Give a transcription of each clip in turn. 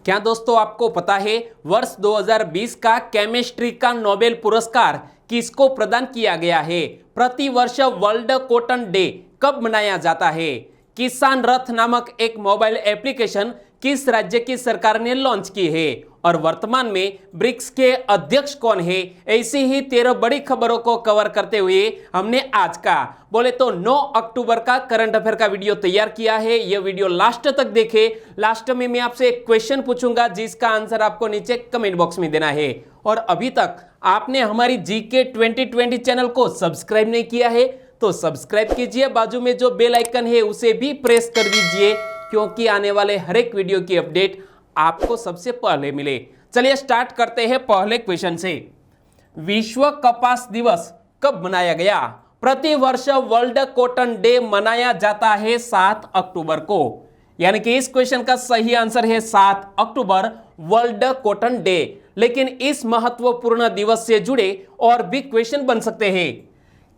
क्या दोस्तों आपको पता है वर्ष 2020 का केमिस्ट्री का नोबेल पुरस्कार किसको प्रदान किया गया है? प्रति वर्ष वर्ल्ड कॉटन डे कब मनाया जाता है? किसान रथ नामक एक मोबाइल एप्लीकेशन किस राज्य की सरकार ने लॉन्च की है? और वर्तमान में ब्रिक्स के अध्यक्ष कौन है? ऐसी ही 13 बड़ी खबरों को कवर करते हुए हमने आज का बोले तो 9 अक्टूबर का करंट अफेयर का वीडियो तैयार किया है। यह वीडियो लास्ट तक देखे। लास्ट में मैं आपसे एक क्वेश्चन पूछूंगा जिसका आंसर आपको नीचे कमेंट बॉक्स में देना है। और अभी तक आपने हमारी जीके 2020 चैनल को सब्सक्राइब नहीं किया है तो सब्सक्राइब कीजिए, बाजू में जो बेल आइकन है उसे भी प्रेस कर दीजिए क्योंकि आने वाले हर एक वीडियो की अपडेट आपको सबसे पहले मिले। चलिए स्टार्ट करते हैं पहले क्वेश्चन से। विश्व कपास दिवस कब मनाया गया? प्रति वर्ष वर्ल्ड कॉटन डे मनाया जाता है 7 अक्टूबर को, यानी कि इस क्वेश्चन का सही आंसर है 7 अक्टूबर वर्ल्ड कॉटन डे। लेकिन इस महत्वपूर्ण दिवस से जुड़े और भी क्वेश्चन बन सकते हैं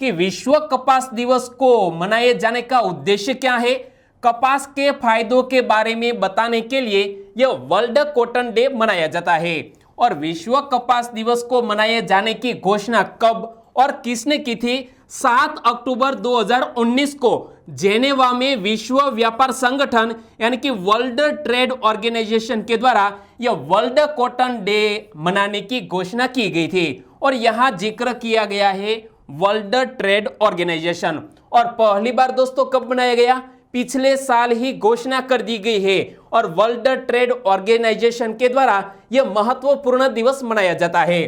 कि विश्व कपास दिवस को मनाए जाने का उद्देश्य क्या है? कपास के फायदों के बारे में बताने के लिए यह वर्ल्ड कॉटन डे मनाया जाता है। और विश्व कपास दिवस को मनाए जाने की घोषणा कब और किसने की थी? 7 अक्टूबर 2019 को जेनेवा में विश्व व्यापार संगठन यानी कि वर्ल्ड ट्रेड ऑर्गेनाइजेशन के द्वारा यह वर्ल्ड कॉटन डे मनाने की घोषणा की गई थी। और यहां जिक्र किया गया है वर्ल्ड ट्रेड ऑर्गेनाइजेशन। और पहली बार दोस्तों कब मनाया गया? पिछले साल ही घोषणा कर दी गई है और वर्ल्ड ट्रेड ऑर्गेनाइजेशन के द्वारा यह महत्वपूर्ण दिवस मनाया जाता है।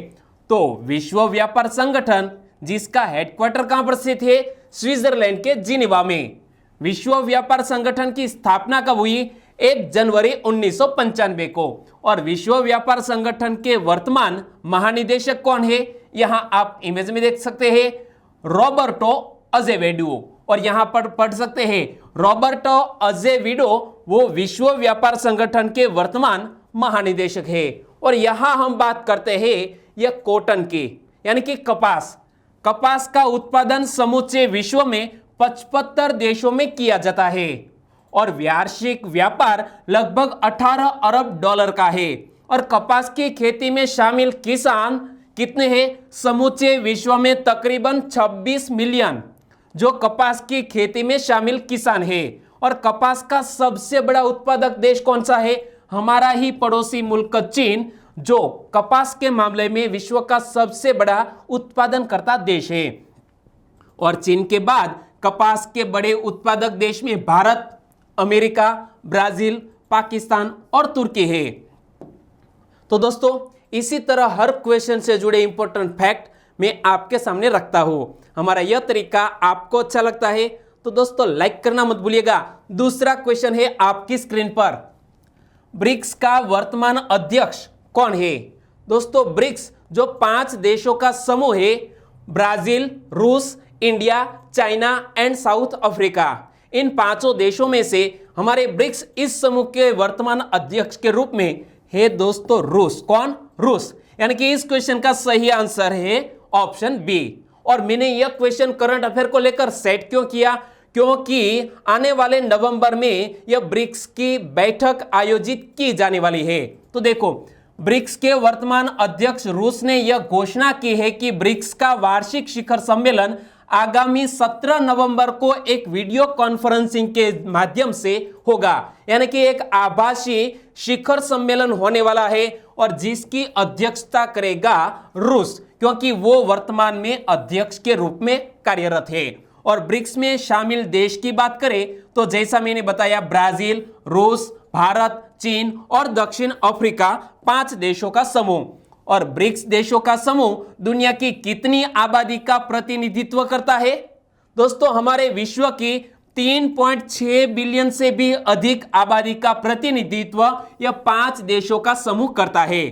तो विश्व व्यापार संगठन जिसका हेडक्वार्टर कहां पर स्थित है? स्विट्जरलैंड के जिनेवा में। विश्व व्यापार संगठन की स्थापना कब हुई? 1 जनवरी 1995 को। और विश्व व्यापार संगठन के वर्तमान महानिदेशक कौन है? यहां आप इमेज में देख सकते हैं रॉबर्टो अजेवेडो। और यहां पर पढ़ सकते हैं रॉबर्टो अजेवेडो वो विश्व व्यापार संगठन के वर्तमान महानिदेशक है। और यहां हम बात करते हैं यह कॉटन की यानी कि कपास का उत्पादन समूचे विश्व में 75 देशों में किया जाता है और वार्षिक व्यापार लगभग 18 अरब डॉलर का है। और कपास की खेती में शामिल किसान कितने हैं? समूचे विश्व में तकरीबन 26 मिलियन जो कपास की खेती में शामिल किसान है। और कपास का सबसे बड़ा उत्पादक देश कौन सा है? हमारा ही पड़ोसी मुल्क चीन, जो कपास के मामले में विश्व का सबसे बड़ा उत्पादनकर्ता देश है। और चीन के बाद कपास के बड़े उत्पादक देश में भारत, अमेरिका, ब्राजील, पाकिस्तान और तुर्की है। तो दोस्तों इसी तरह हर क्वेश्चन से जुड़े इंपॉर्टेंट फैक्ट मैं आपके सामने रखता हूं। हमारा यह तरीका आपको अच्छा लगता है तो दोस्तों लाइक करना मत भूलिएगा। दूसरा क्वेश्चन है आपकी स्क्रीन पर, ब्रिक्स का वर्तमान अध्यक्ष कौन है? दोस्तों ब्रिक्स जो 5 देशों का समूह है, ब्राजील, रूस, India, China and South Africa, इन 5 देशों में से हमारे ब्रिक्स इस समूह के वर्तमान अध्यक्ष के रूप में है दोस्तों रूस। कौन? रूस। यानी कि इस क्वेश्चन का सही आंसर है ऑप्शन बी। और मैंने यह क्वेश्चन करंट अफेयर को लेकर सेट क्यों किया? क्योंकि आने वाले नवंबर में यह ब्रिक्स की बैठक आयोजित की जाने वाली है। तो देखो ब्रिक्स के वर्तमान अध्यक्ष रूस ने यह घोषणा की है कि ब्रिक्स का वार्षिक शिखर सम्मेलन आगामी 17 नवंबर को एक वीडियो कॉन्फ्रेंसिंग के माध्यम से होगा। यानी कि एक आभासी शिखर सम्मेलन होने वाला है और जिसकी अध्यक्षता करेगा रूस, क्योंकि वो वर्तमान में अध्यक्ष के रूप में कार्यरत है। और ब्रिक्स में शामिल देश की बात करें तो जैसा मैंने बताया ब्राजील, रूस, भारत, चीन और दक्षिण अफ्रीका 5 देशों का समूह। और ब्रिक्स देशों का समूह दुनिया की कितनी आबादी का प्रतिनिधित्व करता है? दोस्तों हमारे विश्व की 3.6 बिलियन से भी अधिक आबादी का प्रतिनिधित्व यह 5 देशों का समूह करता है।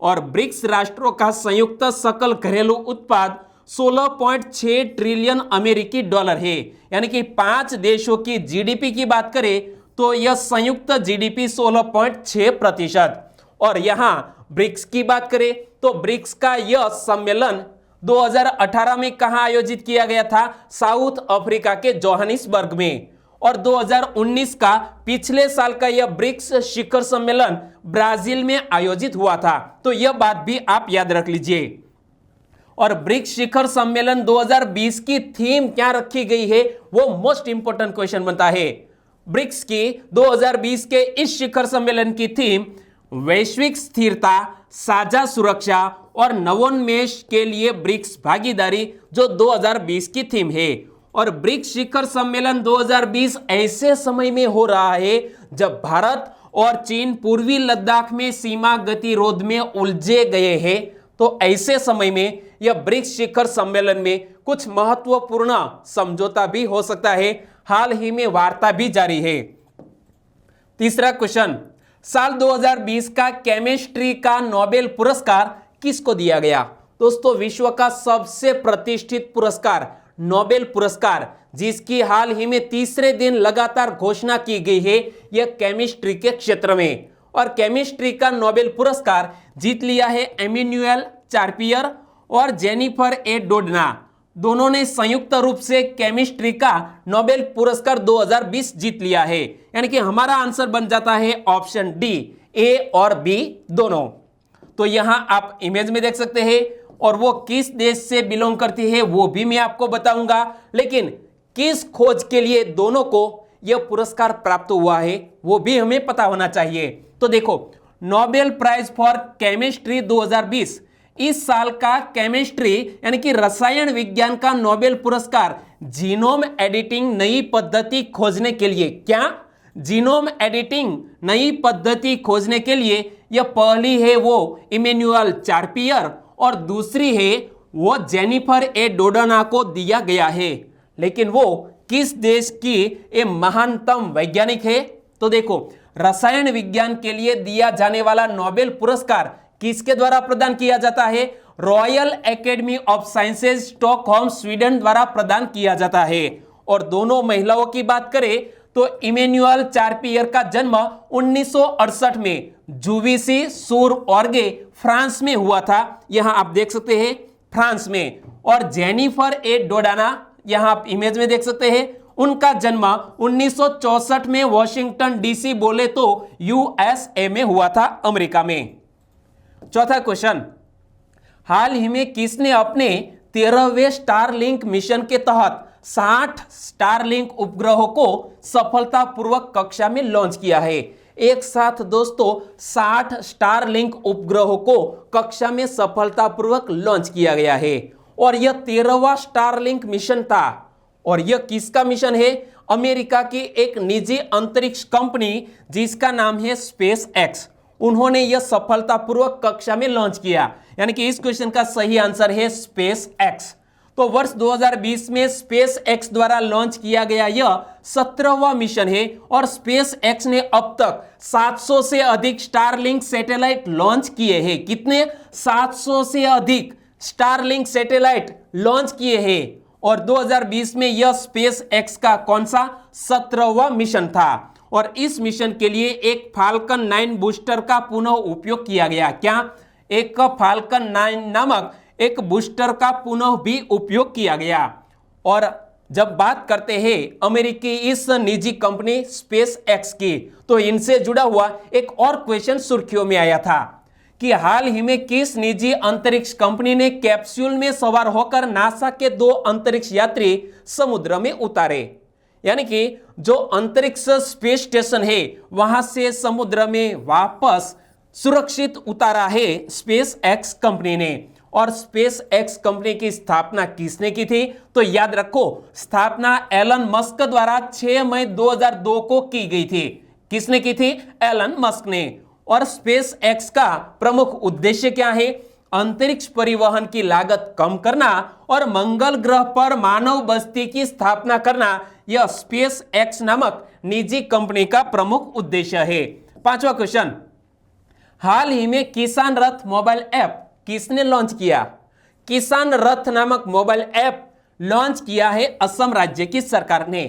और ब्रिक्स राष्ट्रों का संयुक्त सकल घरेलू उत्पाद 16.6 ट्रिलियन अमेरिकी डॉलर है। यानी कि 5 देशों की जीडीपी की बात करें तो यह संयुक्त जीडीपी 16.6%। और यहां ब्रिक्स की बात करें तो ब्रिक्स का यह सम्मेलन 2018 में कहां आयोजित किया गया था? साउथ अफ्रीका के जोहानिसबर्ग में। और 2019 का पिछले साल का यह ब्रिक्स शिखर सम्मेलन ब्राजील में आयोजित हुआ था। तो यह बात भी आप याद रख लीजिए। और ब्रिक्स शिखर सम्मेलन 2020 की थीम क्या रखी गई है, वो मोस्ट इंपोर्टेंट क्वेश्चन बनता है। ब्रिक्स की 2020 के इस शिखर सम्मेलन की थीम वैश्विक स्थिरता, साझा सुरक्षा और नवोन्मेष के लिए ब्रिक्स भागीदारी, जो 2020 की थीम है। और ब्रिक्स शिखर सम्मेलन 2020 ऐसे समय में हो रहा है जब भारत और चीन पूर्वी लद्दाख में सीमा गतिरोध में उलझे गए हैं। तो ऐसे समय में यह ब्रिक्स शिखर सम्मेलन में कुछ महत्वपूर्ण समझौता भी हो सकता है। हाल ही में वार्ता भी जारी है। तीसरा क्वेश्चन, साल 2020 का केमिस्ट्री का नोबेल पुरस्कार किसको दिया गया? दोस्तों, विश्व का सबसे प्रतिष्ठित पुरस्कार नोबेल पुरस्कार, जिसकी हाल ही में तीसरे दिन लगातार घोषणा की गई है, यह केमिस्ट्री के क्षेत्र में। और केमिस्ट्री का नोबेल पुरस्कार जीत लिया है एमिन्युएल चार्पियर और जेनिफर ए डोडना। दोनों ने संयुक्त रूप से केमिस्ट्री का नोबेल पुरस्कार 2020 जीत लिया है। यानी कि हमारा आंसर बन जाता है ऑप्शन डी, ए और बी दोनों। तो यहां आप इमेज में देख सकते हैं, और वो किस देश से बिलोंग करती है वो भी मैं आपको बताऊंगा। लेकिन किस खोज के लिए दोनों को यह पुरस्कार प्राप्त हुआ है वो भी हमें पता होना चाहिए। तो देखो, नोबेल प्राइज फॉर केमिस्ट्री 2020 इस साल का केमिस्ट्री यानी कि रसायन विज्ञान का नोबेल पुरस्कार जीनोम एडिटिंग नई पद्धति खोजने के लिए, क्या जीनोम एडिटिंग नई पद्धति खोजने के लिए, यह पहली है वो इमैनुअल चार्पियर और दूसरी है वो जेनिफर ए डोडना को दिया गया है। लेकिन वो किस देश की ये महानतम वैज्ञानिक है? तो देखो, रसायन विज्ञान के लिए दिया जाने वाला नोबेल पुरस्कार किसके द्वारा प्रदान किया जाता है? Royal academy of sciences Stockholm Sweden द्वारा प्रदान किया जाता है। और दोनों महिलाओं की बात करें तो इमैनुअल चार्पियर का जन्म 1968 में जुविसी सुर ऑर्गे फ्रांस में हुआ था। यहां आप देख सकते हैं फ्रांस में। और जेनिफर ए डोडाना, यहां आप इमेज में देख सकते हैं, उनका जन्म 1964 में वॉशिंगटन डीसी बोले तो यूएसए में हुआ था, अमेरिका में। चौथा क्वेश्चन, हाल ही में किसने अपने 13वें स्टारलिंक मिशन के तहत 60 स्टारलिंक उपग्रहों को सफलतापूर्वक कक्षा में लॉन्च किया है? एक साथ दोस्तों 60 स्टारलिंक उपग्रहों को कक्षा में सफलतापूर्वक लॉन्च किया गया है। और यह 13वां स्टारलिंक मिशन था। और यह किसका मिशन है? अमेरिका की एक निजी अंतरिक्ष कंपनी जिसका नाम है स्पेस एक्स, उन्होंने यह सफलतापूर्वक कक्षा में लॉन्च किया। यानी कि इस क्वेश्चन का सही आंसर है स्पेस एक्स। तो वर्ष 2020 में स्पेस एक्स द्वारा लॉन्च किया गया यह 17वां मिशन है। और स्पेस एक्स ने अब तक 700 से अधिक स्टारलिंक सैटेलाइट लॉन्च किए हैं। कितने? 700 से अधिक स्टारलिंक सैटेलाइट लॉन्च किए हैं। और 2020 में यह स्पेस एक्स का कौन सा 17वां मिशन था। और इस मिशन के लिए एक फाल्कन 9 बूस्टर का पुनः उपयोग किया गया। क्या? एक फाल्कन 9 नामक एक बूस्टर का पुनः भी उपयोग किया गया। और जब बात करते हैं अमेरिकी इस निजी कंपनी स्पेस एक्स की, तो इनसे जुड़ा हुआ एक और क्वेश्चन सुर्खियों में आया था कि हाल ही में किस निजी अंतरिक्ष कंपनी ने कैप्सूल में सवार होकर नासा के 2 अंतरिक्ष यात्री समुद्र में उतारे? यानी कि जो अंतरिक्ष स्पेस स्टेशन है वहां से समुद्र में वापस सुरक्षित उतारा है स्पेस एक्स कंपनी ने। और स्पेस एक्स कंपनी की स्थापना किसने की थी? तो याद रखो, स्थापना एलन मस्क द्वारा 6 मई 2002 को की गई थी। किसने की थी? एलन मस्क ने। और स्पेस एक्स का प्रमुख उद्देश्य क्या है? अंतरिक्ष परिवहन की लागत कम करना और मंगल ग्रह पर मानव बस्ती की स्थापना करना, यह स्पेस एक्स नामक निजी कंपनी का प्रमुख उद्देश्य है। 5वां क्वेश्चन, हाल ही में किसान रथ मोबाइल ऐप किसने लॉन्च किया? किसान रथ नामक मोबाइल ऐप लॉन्च किया है असम राज्य की सरकार ने।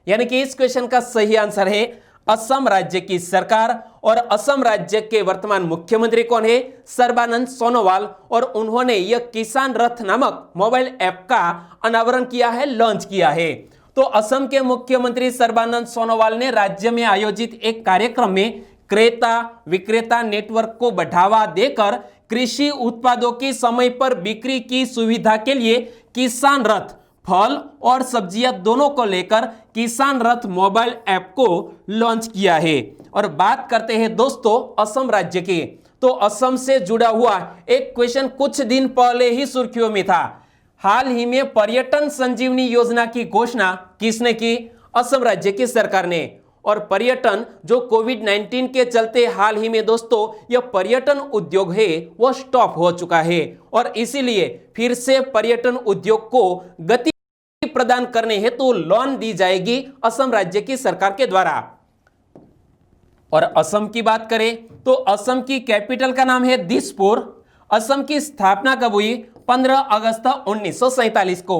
यानी कि इस क्वेश्चन का सही आंसर है असम राज्य की सरकार। और असम राज्य के वर्तमान मुख्यमंत्री कौन है? सर्बानंद सोनोवाल। और उन्होंने यह किसान रथ नामक मोबाइल ऐप का अनावरण किया है, लॉन्च किया है। तो असम के मुख्यमंत्री सर्बानंद सोनोवाल ने राज्य में आयोजित एक कार्यक्रम में क्रेता विक्रेता नेटवर्क को बढ़ावा देकर कृषि उत्पादों की समय पर बिक्री की सुविधा के लिए किसान रथ फल और सब्जियां दोनों को लेकर किसान रथ मोबाइल ऐप को लॉन्च किया है। और बात करते हैं दोस्तों असम राज्य की, तो असम से जुड़ा हुआ एक क्वेश्चन कुछ दिन पहले ही सुर्खियों में था। हाल ही में पर्यटन संजीवनी योजना की घोषणा किसने की? असम राज्य की सरकार ने। और पर्यटन जो कोविड-19 के चलते हाल ही में दोस्तों यह पर्यटन उद्योग है वो स्टॉप हो चुका है और इसीलिए फिर से पर्यटन उद्योग को गति प्रदान करने हेतु लोन दी जाएगी असम राज्य की सरकार के द्वारा। और असम की बात करें तो असम की कैपिटल का नाम है दिसपुर। असम की स्थापना कब हुई? 15 अगस्त 1947 को।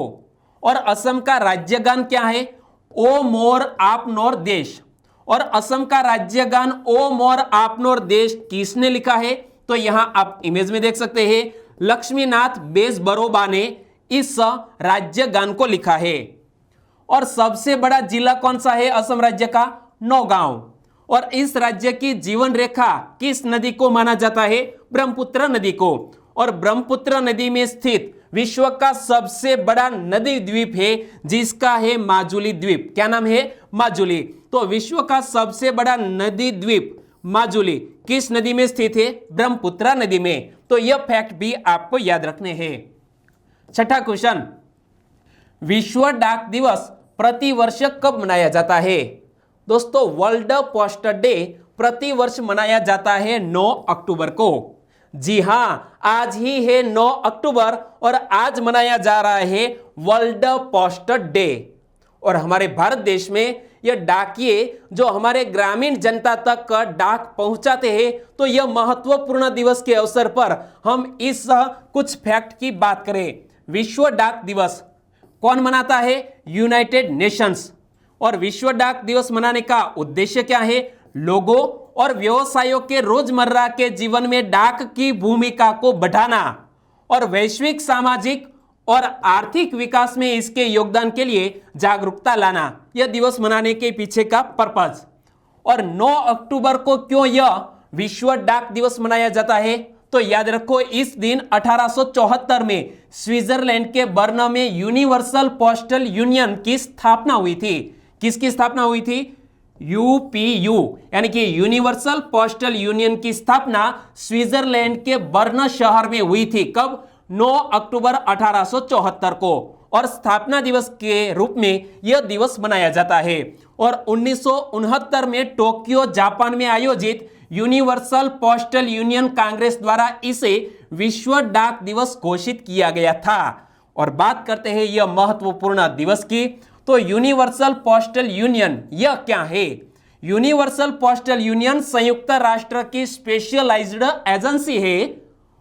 और असम का राज्य गान क्या है? ओ मोर आपनोर देश। और असम का राज्य गान ओ मोर आपनोर देश किसने लिखा है? तो यहां आप इमेज में देख सकते हैं लक्ष्मीनाथ बेजबरोबा ने इस राज्य गान को लिखा है। और सबसे बड़ा जिला कौन सा है असम राज्य का? नौगांव। और इस राज्य की जीवन रेखा किस नदी को माना जाता है? ब्रह्मपुत्र नदी को। और ब्रह्मपुत्र नदी में स्थित विश्व का सबसे बड़ा नदी द्वीप है जिसका है माजुली द्वीप। क्या नाम है? माजुली। तो विश्व का सबसे बड़ा नदी द्वीप माजुली किस नदी में स्थित है? ब्रह्मपुत्र नदी में। तो यह फैक्ट भी आपको याद रखने हैं। छठा क्वेश्चन, विश्व डाक दिवस प्रति वर्ष कब मनाया जाता है? दोस्तों वर्ल्ड पोस्ट डे प्रति वर्ष मनाया जाता है 9 अक्टूबर को। जी हां, आज ही है 9 अक्टूबर और आज मनाया जा रहा है वर्ल्ड पोस्ट डे। और हमारे भारत देश में यह डाकिये जो हमारे ग्रामीण जनता तक डाक पहुंचाते हैं, तो यह महत्वपूर्ण दिवस के अवसर पर हम इस कुछ फैक्ट की बात करें। विश्व डाक दिवस कौन मनाता है? United Nations. और विश्व डाक दिवस मनाने का उद्देश्य क्या है? लोगों और व्यवसायों के रोजमर्रा के जीवन में डाक की भूमिका को बढ़ाना और वैश्विक सामाजिक और आर्थिक विकास में इसके योगदान के लिए जागरूकता लाना, यह दिवस मनाने के पीछे का पर्पज। और 9 अक्टूबर को क्यों यह विश्व डाक दिवस मनाया जाता है? तो याद रखो इस दिन 1874 में स्विट्जरलैंड के बर्न में यूनिवर्सल पोस्टल यूनियन की स्थापना हुई थी। किसकी स्थापना हुई थी? यूपीयू यानी कि यूनिवर्सल पोस्टल यूनियन की स्थापना स्विट्जरलैंड के बर्न शहर में हुई थी। कब? 9 अक्टूबर 1874 को। और स्थापना दिवस के रूप में यह दिवस मनाया जाता है। और 1969 में टोक्यो जापान में आयोजित यूनिवर्सल पोस्टल यूनियन कांग्रेस द्वारा इसे विश्व डाक दिवस घोषित किया गया था। और बात करते हैं यह महत्वपूर्ण दिवस की, तो यूनिवर्सल पोस्टल यूनियन यह क्या है? यूनिवर्सल पोस्टल यूनियन संयुक्त राष्ट्र की स्पेशलाइज्ड एजेंसी है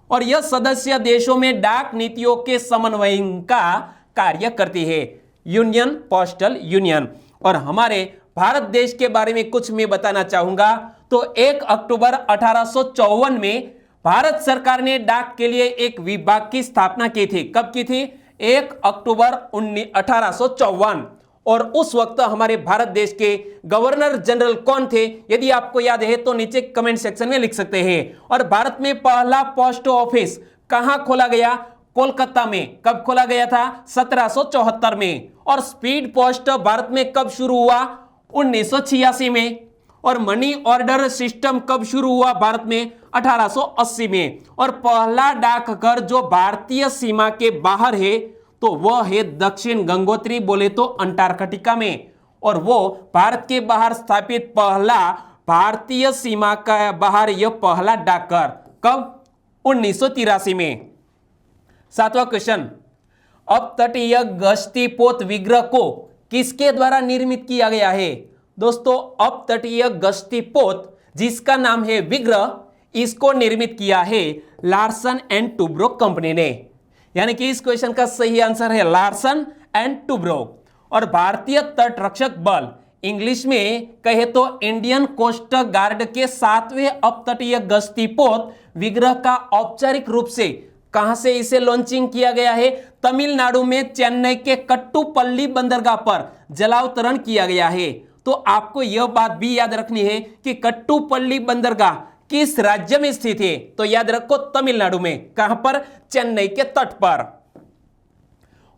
और यह सदस्य देशों में डाक नीतियों के समन्वय का कार्य करती है। Union postal union. और हमारे भारत देश के बारे में कुछ मैं बताना चाहूंगा, तो 1 अक्टूबर 1854 में भारत सरकार ने डाक के लिए एक विभाग की स्थापना की थी। कब की थी? 1 अक्टूबर 1854। और उस वक्त हमारे भारत देश के गवर्नर जनरल कौन थे? यदि आपको याद है तो नीचे कमेंट सेक्शन में लिख सकते हैं। और भारत में पहला पोस्ट ऑफिस कहां खोला गया? कोलकाता में। कब खोला गया था? 1774 में। और स्पीड पोस्ट भारत में कब शुरू हुआ? 1986 में। और मनी ऑर्डर सिस्टम कब शुरू हुआ भारत में? 1880 में। और पहला डाकघर जो भारतीय सीमा के बाहर है तो वह है दक्षिण गंगोत्री, बोले तो अंटार्कटिका में। और वो भारत के बाहर स्थापित पहला भारतीय सीमा का बाहर यह पहला डाकघर। कब? 1983 में। 7वां क्वेश्चन, अब तटीय गश्ती पोत विग्रह को किसके द्वारा निर्मित किया गया है? दोस्तों अब तटीय गश्ती पोत जिसका नाम है विग्रह, इसको निर्मित किया है लार्सन एंड टुब्रो कंपनी ने। यानी कि इस क्वेश्चन का सही आंसर है लार्सन एंड टुब्रो। और भारतीय तट रक्षक बल, इंग्लिश में कहे तो इंडियन कोस्ट गार्ड के 7वें अपतटीय गश्ती पोत विग्रह का औपचारिक रूप से कहां से इसे लॉन्चिंग किया गया है? तमिलनाडु में चेन्नई के कट्टुपल्ली बंदरगाह पर जलावतरण किया गया है। तो आपको यह बात भी याद रखनी है कि कट्टुपल्ली बंदरगाह किस राज्य में स्थित है, तो याद रखो तमिलनाडु में। कहां पर? चेन्नई के तट पर।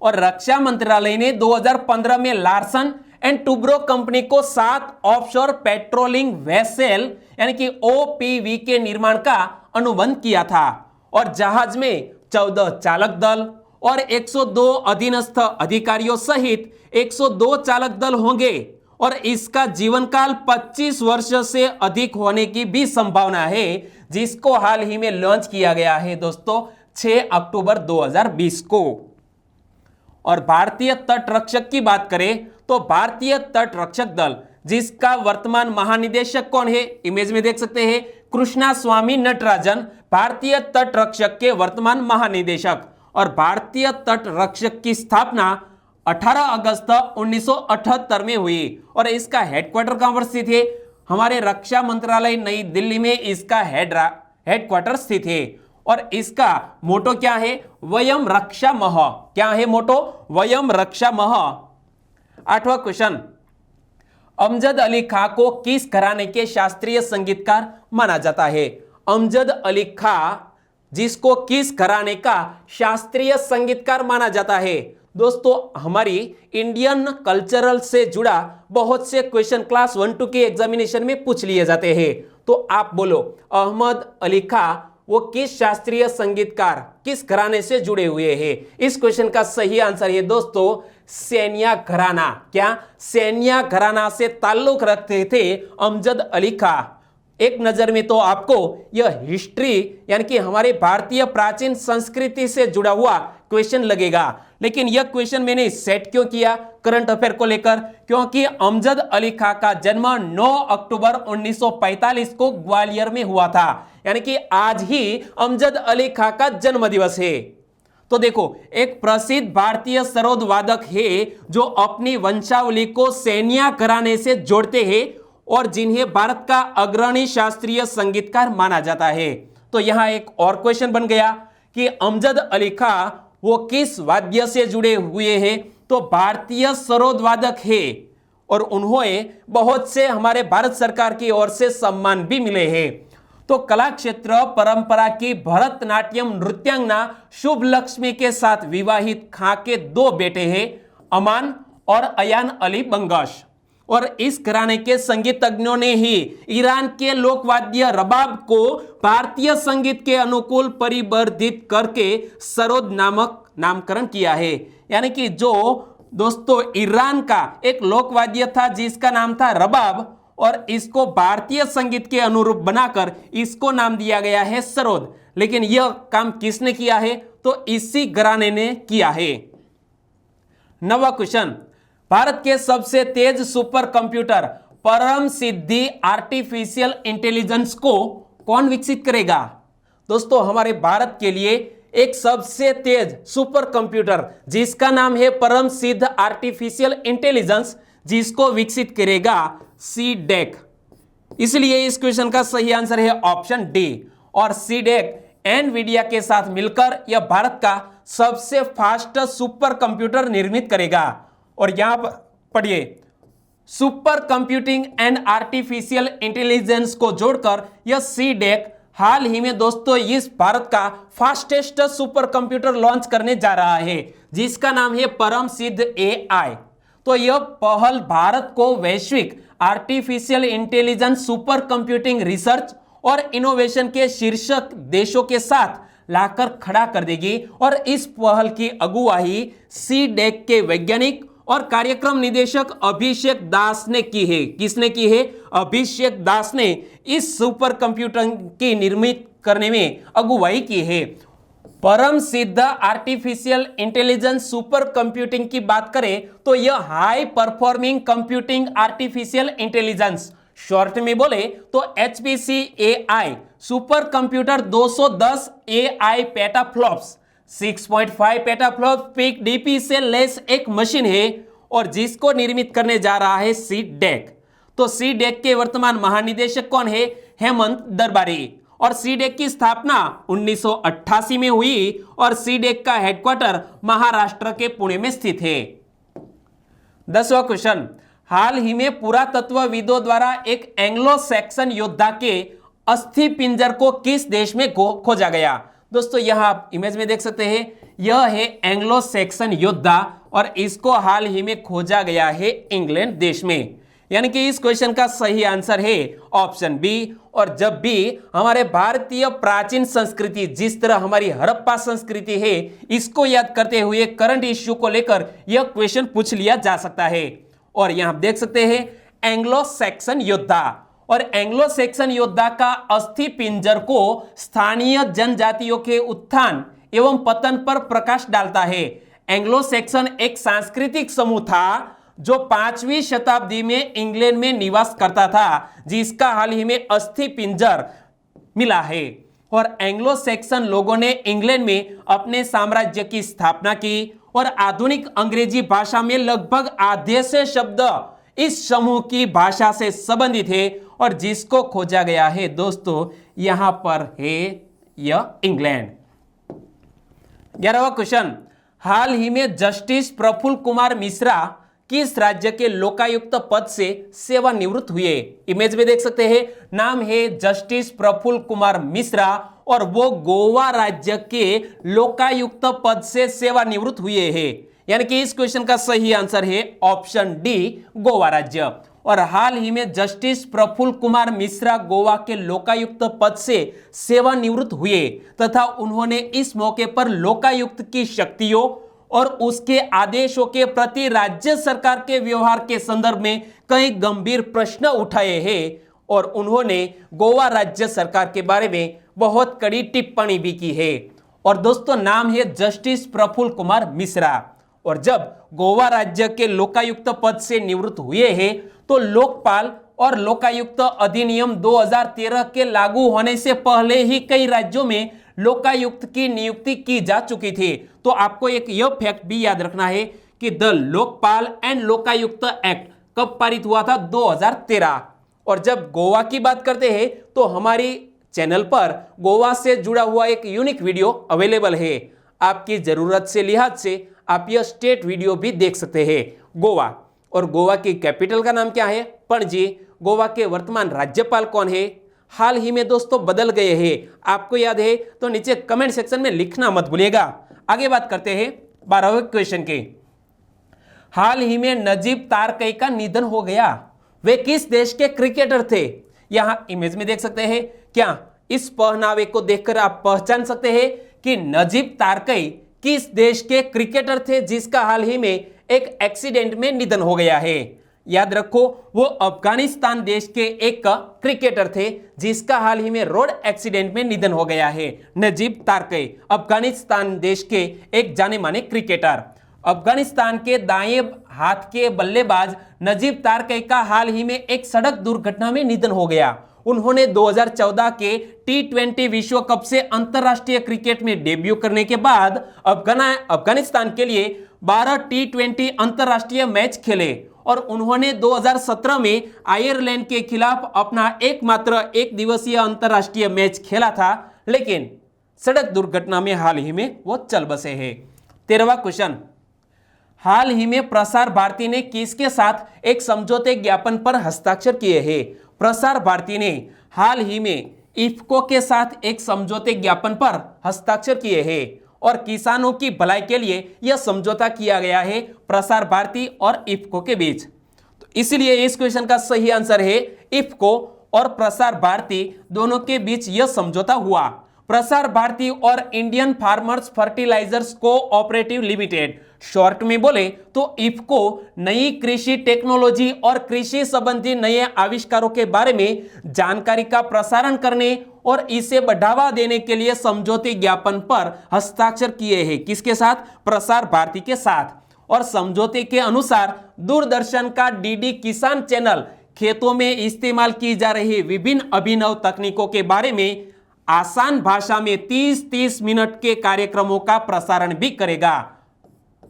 और रक्षा मंत्रालय ने 2015 में लार्सन एंड टुब्रो कंपनी को 7 ऑफशोर पेट्रोलिंग वेसल यानी कि ओपीवी के निर्माण का अनुबंध किया था। और जहाज में 14 चालक दल और 102 अधीनस्थ अधिकारियों सहित 102 चालक दल होंगे और इसका जीवन काल 25 वर्ष से अधिक होने की भी संभावना है, जिसको हाल ही में लॉन्च किया गया है दोस्तों 6 अक्टूबर 2020 को। और भारतीय तट रक्षक की बात करें तो भारतीय तट रक्षक दल जिसका वर्तमान महानिदेशक कौन है, इमेज में देख सकते हैं, कृष्णा स्वामी नटराजन भारतीय तट रक्षक के वर्तमान महानिदेशक। और भारतीय तट रक्षक की स्थापना 18 अगस्त 1978 में हुई और इसका हेडक्वार्टर कहां पर स्थित है? हमारे रक्षा मंत्रालय नई दिल्ली में इसका हेडक्वार्टर स्थित है। और इसका मोटो क्या है? वयम रक्षामः। क्या है मोटो? वयम रक्षामः। 8वां क्वेश्चन, अमजद अली खां को किस घराने के शास्त्रीय संगीतकार माना जाता है? अमजद अली खां जिसको किस घराने का शास्त्रीय संगीतकार माना जाता है? दोस्तों हमारी इंडियन कल्चरल से जुड़ा बहुत से क्वेश्चन क्लास 1-2 के एग्जामिनेशन में पूछ लिए जाते हैं। तो आप बोलो अहमद अली खां वो किस शास्त्रीय संगीतकार किस घराने से जुड़े हुए हैं? इस क्वेश्चन का सही आंसर है दोस्तों सैनिया घराना। क्या? सैनिया घराना से ताल्लुक रखते थे अमजद अली खां। एक नजर में तो आपको यह हिस्ट्री यानी कि हमारे भारतीय प्राचीन संस्कृति से जुड़ा हुआ क्वेश्चन लगेगा, लेकिन यह क्वेश्चन मैंने सेट क्यों किया करंट अफेयर को लेकर? क्योंकि अमजद अली खां का जन्म 9 अक्टूबर 1945 को ग्वालियर में हुआ था, यानी कि आज ही अमजद अली खां का जन्म दिवस है। तो देखो एक प्रसिद्ध भारतीय सरोद वादक है जो अपनी वंशावली को सैनिया घराने से जोड़ते हैं और जिन्हें भारत का अग्रणी शास्त्रीय संगीतकार माना जाता है। तो यहां एक और क्वेश्चन बन गया कि अमजद अली खां वो किस वाद्य से जुड़े हुए हैं? तो भारतीय सरोद वादक है और उन्होंने बहुत से हमारे भारत सरकार की ओर से सम्मान भी मिले हैं। तो कला क्षेत्र परंपरा की भरतनाट्यम नृत्यांगना शुभ लक्ष्मी के साथ विवाहित खां के 2 बेटे हैं, अमान और अयान अली बंगश। और इस घराने के संगीतज्ञों ने ही ईरान के लोकवाद्य रबाब को भारतीय संगीत के अनुकूल परिवर्धित करके सरोद नामक नामकरण किया है। यानी कि जो दोस्तों ईरान का एक लोकवाद्य था जिसका नाम था रबाब और इसको भारतीय संगीत के अनुरूप बनाकर इसको नाम दिया गया है सरोद। लेकिन यह काम किसने किया है? तो इसी घराने ने किया है। 9वां क्वेश्चन, भारत के सबसे तेज सुपर कंप्यूटर परम सिद्धि आर्टिफिशियल इंटेलिजेंस को कौन विकसित करेगा? दोस्तों हमारे भारत के लिए एक सबसे तेज सुपर कंप्यूटर जिसका नाम है परम सिद्ध आर्टिफिशियल इंटेलिजेंस जिसको विकसित करेगा सीडेक। इसलिए इस क्वेश्चन का सही आंसर है ऑप्शन डी। और सीडेक एनवीडिया के साथ मिलकर यह भारत का सबसे फास्ट सुपर कंप्यूटर निर्मित करेगा। और यहां पर पढ़िए super computing and artificial intelligence को जोड़कर यह सीडेक हाल ही में दोस्तों इस भारत का फास्टेस्ट सुपर कंप्यूटर लॉन्च करने जा रहा है जिसका नाम है परम सिद्ध एआई। तो यह पहल भारत को वैश्विक artificial intelligence super computing research और इनोवेशन के शीर्षक देशों के साथ लाकर खड़ा कर देगी। और इस पहल की अगुवाई सीडेक के वैज्ञानिक और कार्यक्रम निदेशक अभिषेक दास ने की है। किसने की है? अभिषेक दास ने इस सुपर कंप्यूटर की निर्मित करने में अगुवाई की है। परम सिद्ध आर्टिफिशियल इंटेलिजेंस सुपर कंप्यूटिंग की बात करें तो यह high performing computing artificial intelligence short में बोले तो HPC AI super computer 210 AI petaflops 6.5 petaflops peak DP से लेस एक मशीन है और जिसको निर्मित करने जा रहा है सीडेक। तो सीडेक के वर्तमान महानिदेशक कौन है? हेमंत दरबारी। और सीडेक की स्थापना 1988 में हुई और सीडेक का हेडक्वार्टर महाराष्ट्र के पुणे में स्थित है। 10वां क्वेश्चन, हाल ही में पुरातत्वविदों द्वारा एक एंग्लो सैक्सन योद्धा के अस्थि पिंजर को किस देश में खोजा गया? दोस्तों यहां आप इमेज में देख सकते हैं, यह है एंग्लो सैक्सन योद्धा और इसको हाल ही में खोजा गया है इंग्लैंड देश में। यानी कि इस क्वेश्चन का सही आंसर है ऑप्शन बी। और जब भी हमारे भारतीय प्राचीन संस्कृति, जिस तरह हमारी हड़प्पा संस्कृति है, इसको याद करते हुए करंट इश्यू को लेकर यह क्वेश्चन पूछ लिया जा सकता है। और यहां देख सकते हैं एंग्लो सैक्सन योद्धा, और एंग्लो सैक्सन योद्धा का अस्थि पिंजर को स्थानीय जनजातियों के उत्थान एवं पतन पर प्रकाश डालता है। एंग्लो सैक्सन एक सांस्कृतिक समूह था जो 5वीं शताब्दी में इंग्लैंड में निवास करता था, जिसका हाल ही में अस्थि पिंजर मिला है। और एंग्लो सैक्सन लोगों ने इंग्लैंड में अपने साम्राज्य की स्थापना की और आधुनिक अंग्रेजी भाषा में लगभग आधे से शब्द इस समूह की भाषा से संबंधित है और जिसको खोजा गया है दोस्तों यहां पर है यह इंग्लैंड। 11वां क्वेश्चन, हाल ही में जस्टिस प्रफुल्ल कुमार मिश्रा किस राज्य के लोकायुक्त पद से सेवानिवृत्त हुए? इमेज में देख सकते हैं, नाम है जस्टिस प्रफुल्ल कुमार मिश्रा और वो गोवा राज्य के लोकायुक्त पद से सेवानिवृत्त हुए हैं। यानी कि इस क्वेश्चन का सही आंसर है ऑप्शन डी, गोवा राज्य। और हाल ही में जस्टिस प्रफुल्ल कुमार मिश्रा गोवा के लोकायुक्त पद से सेवानिवृत्त हुए तथा उन्होंने इस मौके पर लोकायुक्त की शक्तियों और उसके आदेशों के प्रति राज्य सरकार के व्यवहार के संदर्भ में कई गंभीर प्रश्न उठाए हैं और उन्होंने गोवा राज्य सरकार के बारे में बहुत कड़ी टिप्पणी भी की है। और दोस्तों नाम है जस्टिस प्रफुल्ल कुमार मिश्रा। और जब गोवा राज्य के लोकायुक्त पद से निवृत्त हुए हैं तो लोकपाल और लोकायुक्त अधिनियम 2013 के लागू होने से पहले ही कई राज्यों में लोकायुक्त की नियुक्ति की जा चुकी थी। तो आपको एक यह फैक्ट भी याद रखना है कि the Lokpal and Lokayukta act कब पारित हुआ था? 2013। और जब गोवा की बात करते हैं तो हमारी चैनल पर गोवा से जुड़ा हुआ एक यूनिक वीडियो अवेलेबल है। आपकी जरूरत से लिहाज से आप यह स्टेट वीडियो भी देख सकते हैं। गोवा, और गोवा की कैपिटल का नाम क्या है? पणजी। गोवा के वर्तमान राज्यपाल कौन है? हाल ही में दोस्तों बदल गए हैं। आपको याद है तो नीचे कमेंट सेक्शन में लिखना मत भूलिएगा। आगे बात करते हैं 12वें क्वेश्चन के। हाल ही में नजीब तारकई का निधन हो गया। वे किस देश के क्रिकेटर थे? यहां इमेज में देख सकते हैं। क्या इस पहनावे को देखकर आप पहचान सकते हैं कि नजीब तारकई किस देश के क्रिकेटर थे जिसका हाल ही में एक एक्सीडेंट में निधन हो गया है? याद रखो वो अफगानिस्तान देश के एक क्रिकेटर थे जिसका हाल ही में रोड एक्सीडेंट में निधन हो गया है। नजीब तारकई अफगानिस्तान देश के एक जाने माने क्रिकेटर। अफगानिस्तान के दाएं हाथ के बल्लेबाज नजीब तारकई का हाल ही में एक सड़क दुर्घटना में निधन हो गया। उन्होंने 2014 के T20 विश्व कप से अंतरराष्ट्रीय क्रिकेट में डेब्यू करने के बाद अफगानिस्तान के लिए 12 T20 अंतरराष्ट्रीय मैच खेले और उन्होंने 2017 में आयरलैंड के खिलाफ अपना एकमात्र एक दिवसीय अंतरराष्ट्रीय मैच खेला था, लेकिन सड़क दुर्घटना में हाल ही में वो चल बसे हैं। 13वां क्वेश्चन, हाल ही में प्रसार भारती ने किसके साथ एक समझौते ज्ञापन पर हस्ताक्षर किए हैं? प्रसार भारती ने हाल ही में इफ्को के साथ एक समझौते ज्ञापन पर हस्ताक्षर किए हैं और किसानों की भलाई के लिए यह समझौता किया गया है प्रसार भारती और इफ्को के बीच। तो इसलिए इस क्वेश्चन का सही आंसर है इफ्को और प्रसार भारती दोनों के बीच यह समझौता हुआ। प्रसार भारती और Indian farmers fertilisers cooperative limited, short में बोले तो इफ्को, नई कृषि टेक्नोलॉजी और कृषि संबंधी नए आविष्कारों के बारे में जानकारी का प्रसारण करने और इसे बढ़ावा देने के लिए समझौते ज्ञापन पर हस्ताक्षर किए हैं। किसके साथ? प्रसार भारती के साथ। और समझौते के अनुसार दूरदर्शन का डीडी किसान चैनल खेतों में इस्तेमाल की जा रही विभिन्न अभिनव तकनीकों के बारे में आसान भाषा में 30-30 मिनट के कार्यक्रमों का प्रसारण भी करेगा।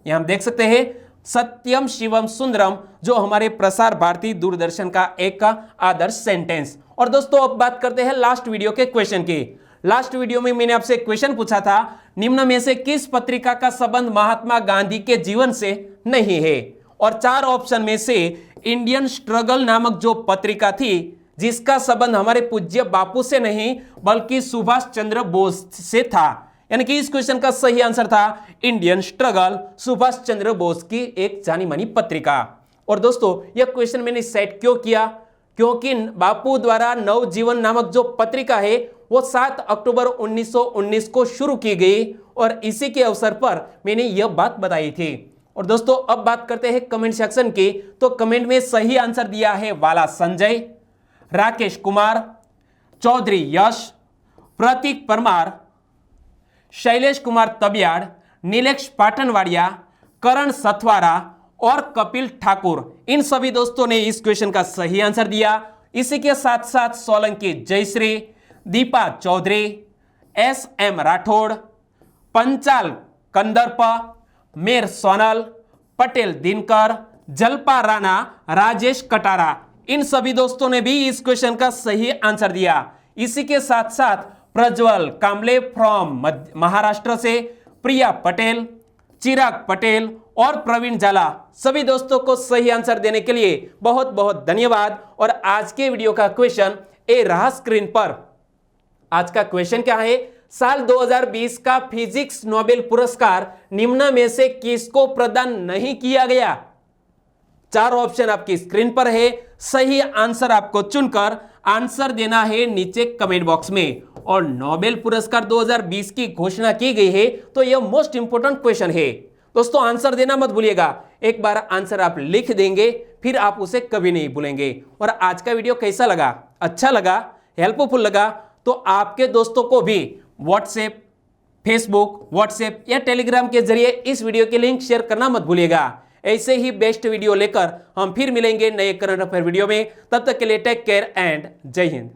यहां हम देख सकते हैं सत्यम शिवम सुंदरम, जो हमारे प्रसार भारती दूरदर्शन का एक आदर्श सेंटेंस। और दोस्तों अब बात करते हैं लास्ट वीडियो के क्वेश्चन की। लास्ट वीडियो में मैंने आपसे क्वेश्चन पूछा था, निम्न में से किस पत्रिका का संबंध महात्मा गांधी के जीवन से नहीं है? और 4 ऑप्शन में से इंडियन स्ट्रगल नामक जो पत्रिका थी, जिसका संबंध हमारे पूज्य बापू से नहीं बल्कि सुभाष चंद्र बोस से था, यानी कि इस क्वेश्चन का सही आंसर था इंडियन स्ट्रगल, सुभाष चंद्र बोस की एक जानी मानी पत्रिका। और दोस्तों यह क्वेश्चन मैंने सेट क्यों किया? क्योंकि बापू द्वारा नवजीवन नामक जो पत्रिका है वो 7 अक्टूबर 1919 को शुरू की गई और इसी के अवसर पर मैंने यह बात बताई थी। और दोस्तों अब बात करते हैं कमेंट सेक्शन की। तो कमेंट में सही आंसर दिया है वाला संजय, राकेश कुमार, चौधरी यश, प्रतीक परमार, शैलेश कुमार तबियाड़, नीलेश पाटनवाड़िया, करण सथवारा और कपिल ठाकुर। इन सभी दोस्तों ने इस क्वेश्चन का सही आंसर दिया। इसी के साथ साथ सोलंकी जयश्री, दीपा चौधरी, SM राठौड़, पंचाल कंदर्प, मेर सोनल, पटेल दिनकर, जलपा राणा, राजेश कटारा, इन सभी दोस्तों ने भी इस क्वेश्चन का सही आंसर दिया। इसी के साथ साथ प्रज्वल कामले फ्रॉम महाराष्ट्र से, प्रिया पटेल, चिराग पटेल और प्रवीण जाला, सभी दोस्तों को सही आंसर देने के लिए बहुत बहुत धन्यवाद। और आज के वीडियो का क्वेश्चन ए रहा स्क्रीन पर। आज का क्वेश्चन क्या है? साल 2020 का फिजिक्स नोबेल पुरस्कार निम्न में से किसको प्रदान नहीं किया गया? 4 ऑप्शन आपकी स्क्रीन पर है। सही आंसर आपको चुनकर आंसर देना है नीचे कमेंट बॉक्स में। और नोबेल पुरस्कार 2020 की घोषणा की गई है तो यह मोस्ट इंपोर्टेंट क्वेश्चन है दोस्तों, आंसर देना मत भूलिएगा। एक बार आंसर आप लिख देंगे फिर आप उसे कभी नहीं भूलेंगे। और आज का वीडियो कैसा लगा? अच्छा लगा, हेल्पफुल लगा तो आपके दोस्तों को भी व्हाट्सएप, फेसबुक, व्हाट्सएप या टेलीग्राम के जरिए इस वीडियो के लिंक शेयर करना मत भूलिएगा। ऐसे ही बेस्ट वीडियो लेकर हम फिर मिलेंगे नए करंट अफेयर वीडियो में। तब तक के लिए टेक केयर एंड जय हिंद।